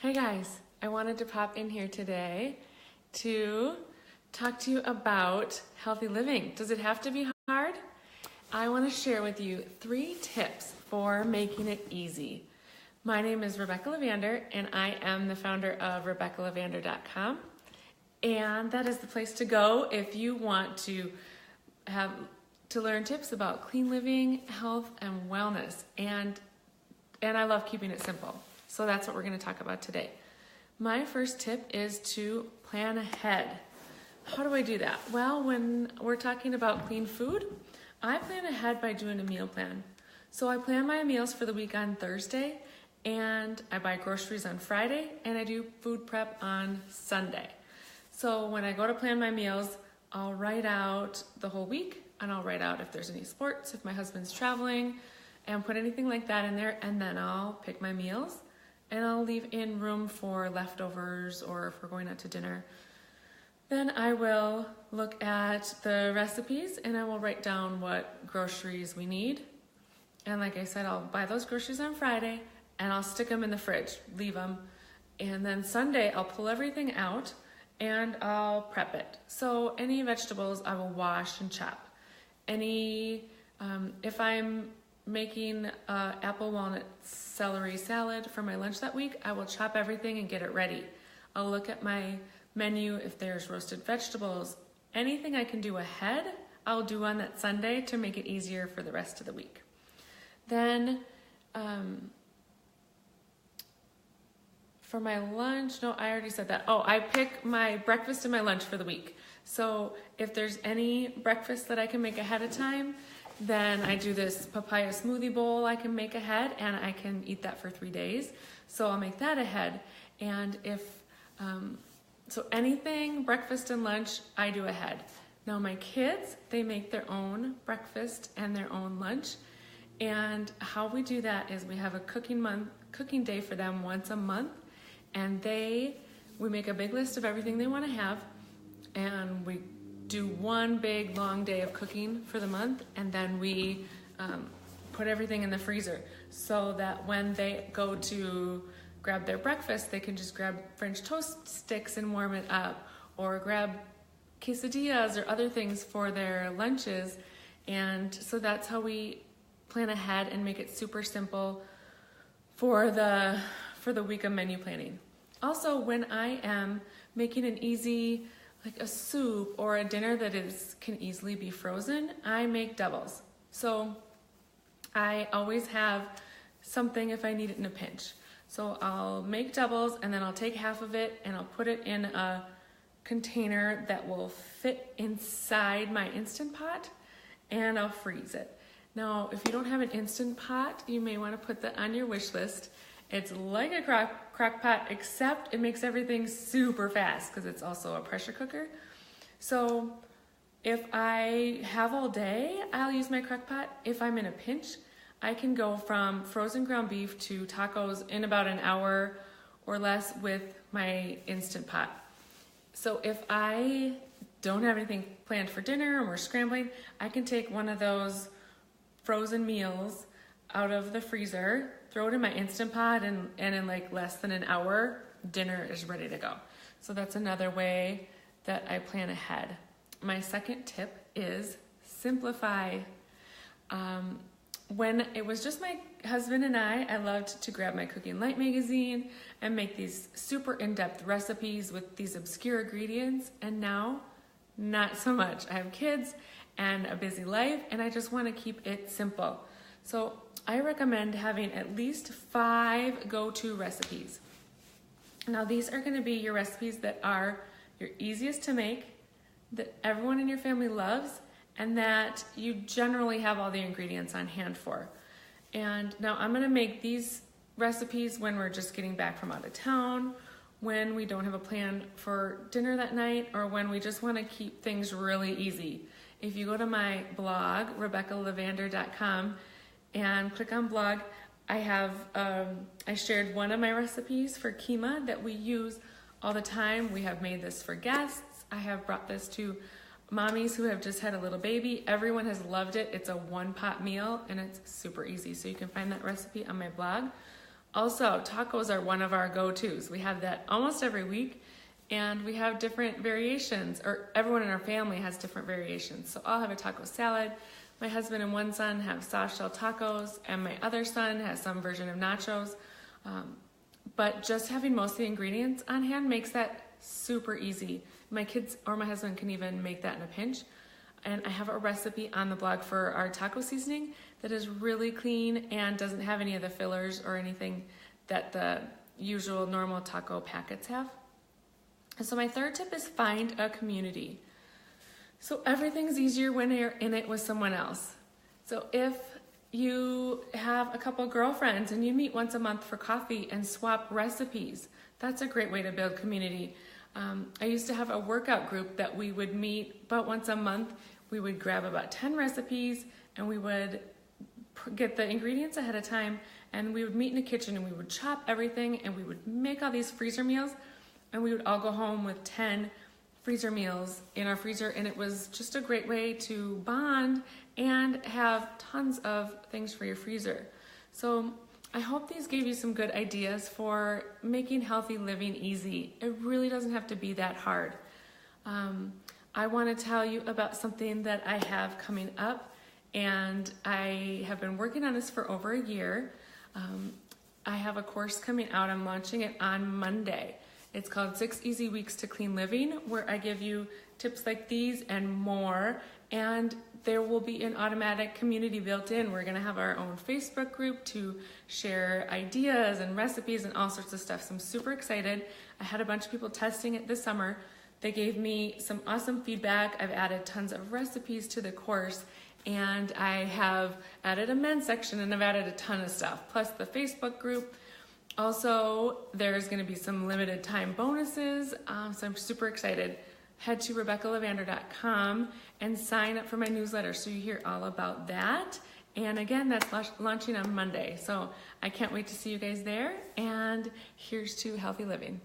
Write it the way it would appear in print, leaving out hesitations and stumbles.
Hey guys, I wanted to pop in here today to talk to you about healthy living. Does it have to be hard? I want to share with you 3 tips for making it easy. My name is Rebecca Levander and I am the founder of RebeccaLevander.com, and that is the place to go if you want to learn tips about clean living, health, and wellness. And I love keeping it simple. So that's what we're going to talk about today. My first tip is to plan ahead. How do I do that? Well, when we're talking about clean food, I plan ahead by doing a meal plan. So I plan my meals for the week on Thursday, and I buy groceries on Friday, and I do food prep on Sunday. So when I go to plan my meals, I'll write out the whole week, and I'll write out if there's any sports, if my husband's traveling, and put anything like that in there, and then I'll pick my meals. And I'll leave in room for leftovers or if we're going out to dinner. Then I will look at the recipes and I will write down what groceries we need. And like I said, I'll buy those groceries on Friday and I'll stick them in the fridge, leave them. And then Sunday I'll pull everything out and I'll prep it. So any vegetables I will wash and chop. If I'm making apple walnut celery salad for my lunch that week, I will chop everything and get it ready. I'll look at my menu if there's roasted vegetables. Anything I can do ahead, I'll do on that Sunday to make it easier for the rest of the week. Then for my lunch, no, I already said that. I pick my breakfast and my lunch for the week. So if there's any breakfast that I can make ahead of time, then I do this papaya smoothie bowl I can make ahead, and I can eat that for 3 days. So I'll make that ahead. And so anything, breakfast and lunch, I do ahead. Now my kids, they make their own breakfast and their own lunch. And how we do that is we have a cooking day for them once a month. And we make a big list of everything they want to have. And we do one big long day of cooking for the month, and then we put everything in the freezer so that when they go to grab their breakfast, they can just grab French toast sticks and warm it up, or grab quesadillas or other things for their lunches. And so that's how we plan ahead and make it super simple for the week of menu planning. Also, when I am making an easy, like a soup or a dinner that can easily be frozen, I make doubles. So I always have something if I need it in a pinch. So I'll make doubles and then I'll take half of it and I'll put it in a container that will fit inside my Instant Pot, and I'll freeze it. Now, if you don't have an Instant Pot, you may want to put that on your wish list. It's like a crock pot, except it makes everything super fast because it's also a pressure cooker. So if I have all day, I'll use my crock pot. If I'm in a pinch, I can go from frozen ground beef to tacos in about an hour or less with my Instant Pot. So if I don't have anything planned for dinner and we're scrambling, I can take one of those frozen meals out of the freezer, throw it in my Instant Pot, and in like less than an hour, dinner is ready to go. So that's another way that I plan ahead. My second tip is simplify. When it was just my husband and I loved to grab my Cooking Light magazine and make these super in-depth recipes with these obscure ingredients, and now not so much. I have kids and a busy life, and I just want to keep it simple. So I recommend having at least 5 go-to recipes. Now these are going to be your recipes that are your easiest to make, that everyone in your family loves, and that you generally have all the ingredients on hand for. And now I'm going to make these recipes when we're just getting back from out of town, when we don't have a plan for dinner that night, or when we just want to keep things really easy. If you go to my blog, RebeccaLevander.com, and click on blog, I shared one of my recipes for keema that we use all the time. We have made this for guests. I have brought this to mommies who have just had a little baby. Everyone has loved it. It's a 1-pot meal and it's super easy. So you can find that recipe on my blog. Also, tacos are one of our go-tos. We have that almost every week, and we have different variations, or everyone in our family has different variations. So I'll have a taco salad. My husband and one son have soft shell tacos, and my other son has some version of nachos. But just having most of the ingredients on hand makes that super easy. My kids or my husband can even make that in a pinch. And I have a recipe on the blog for our taco seasoning that is really clean and doesn't have any of the fillers or anything that the usual normal taco packets have. And so my third tip is find a community. So everything's easier when you're in it with someone else. So if you have a couple girlfriends and you meet once a month for coffee and swap recipes, that's a great way to build community. I used to have a workout group that we would meet about once a month. We would grab about 10 recipes and we would get the ingredients ahead of time, and we would meet in the kitchen and we would chop everything and we would make all these freezer meals, and we would all go home with 10 freezer meals in our freezer, and it was just a great way to bond and have tons of things for your freezer. So I hope these gave you some good ideas for making healthy living easy. It really doesn't have to be that hard. I want to tell you about something that I have coming up, and I have been working on this for over a year. I have a course coming out. I'm launching it on Monday. It's called 6 Easy Weeks to Clean Living, where I give you tips like these and more, and there will be an automatic community built in. We're gonna have our own Facebook group to share ideas and recipes and all sorts of stuff. So I'm super excited. I had a bunch of people testing it this summer. They gave me some awesome feedback. I've added tons of recipes to the course, and I have added a men's section, and I've added a ton of stuff, plus the Facebook group. Also, there's gonna be some limited time bonuses, so I'm super excited. Head to RebeccaLevander.com and sign up for my newsletter so you hear all about that. And again, that's launching on Monday. So I can't wait to see you guys there, and here's to healthy living.